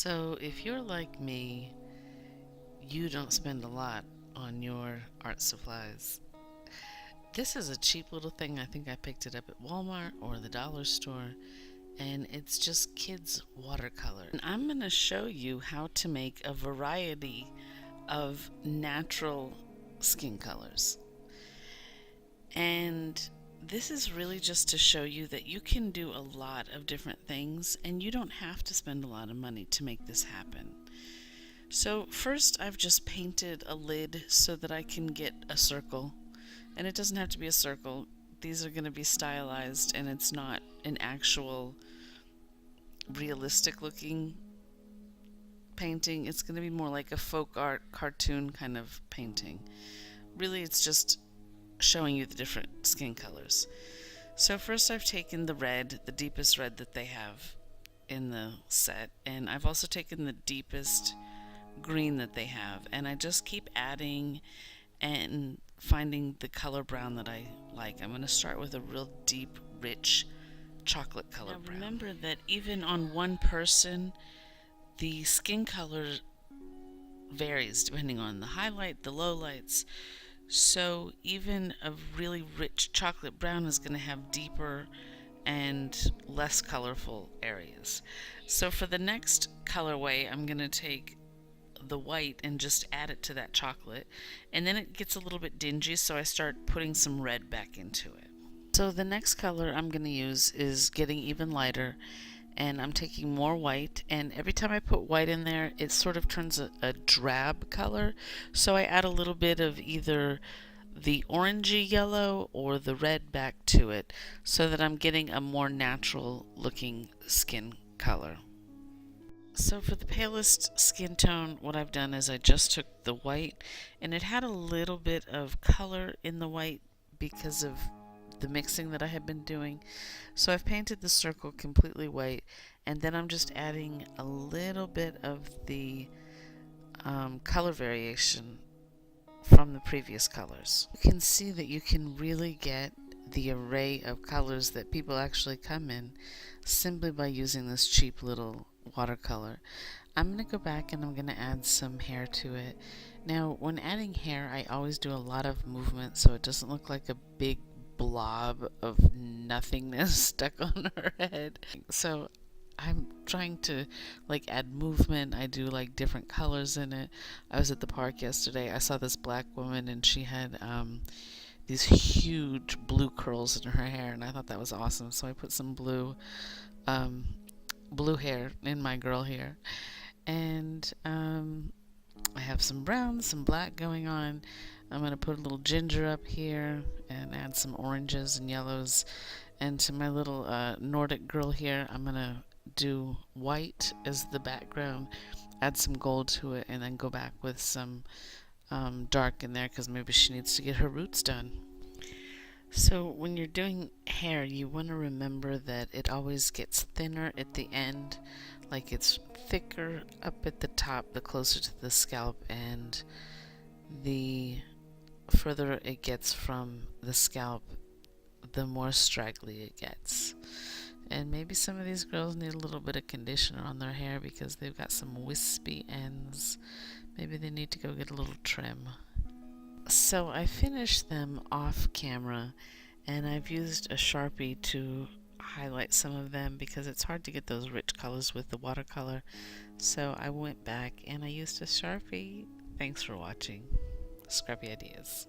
So if you're like me, you don't spend a lot on your art supplies. This is a cheap little thing. I think I picked it up at Walmart or the dollar store, and it's just kids watercolor. And I'm going to show you how to make a variety of natural skin colors. And this is really just to show you that you can do a lot of different things and you don't have to spend a lot of money to make this happen. So first I've just painted a lid so that I can get a circle, and it doesn't have to be a circle. These are going to be stylized and it's not an actual realistic looking painting. It's going to be more like a folk art cartoon kind of painting. Really, it's just showing you the different skin colors. So first I've taken the red, the deepest red that they have in the set, and I've also taken the deepest green that they have, and I just keep adding and finding the color brown that I like. I'm going to start with a real deep, rich chocolate color brown. Remember that even on one person, the skin color varies depending on the highlight, the lowlights. So even a really rich chocolate brown is going to have deeper and less colorful areas. So for the next colorway, I'm going to take the white and just add it to that chocolate, and then it gets a little bit dingy, so I start putting some red back into it. So the next color I'm going to use is getting even lighter, and I'm taking more white, and every time I put white in there it sort of turns a drab color, so I add a little bit of either the orangey yellow or the red back to it so that I'm getting a more natural looking skin color. So for the palest skin tone, what I've done is I just took the white, and it had a little bit of color in the white because of the mixing that I had been doing. So I've painted the circle completely white, and then I'm just adding a little bit of the color variation from the previous colors. You can see that you can really get the array of colors that people actually come in simply by using this cheap little watercolor. I'm going to go back and I'm going to add some hair to it. Now when adding hair, I always do a lot of movement so it doesn't look like a big blob of nothingness stuck on her head. So I'm trying to like add movement. I do like different colors in it. I was at the park yesterday. I saw this black woman and she had these huge blue curls in her hair, and I thought that was awesome. So I put some blue hair in my girl here, and I have some brown, some black going on. I'm going to put a little ginger up here and add some oranges and yellows. And to my little Nordic girl here, I'm going to do white as the background, add some gold to it, and then go back with some dark in there because maybe she needs to get her roots done. So when you're doing hair, you want to remember that it always gets thinner at the end, like it's thicker up at the top the closer to the scalp, and the further it gets from the scalp, the more straggly it gets. And maybe some of these girls need a little bit of conditioner on their hair because they've got some wispy ends. Maybe they need to go get a little trim. So I finished them off camera, and I've used a Sharpie to highlight some of them because it's hard to get those rich colors with the watercolor. So I went back and I used a Sharpie. Thanks for watching. Scrappy Ideas.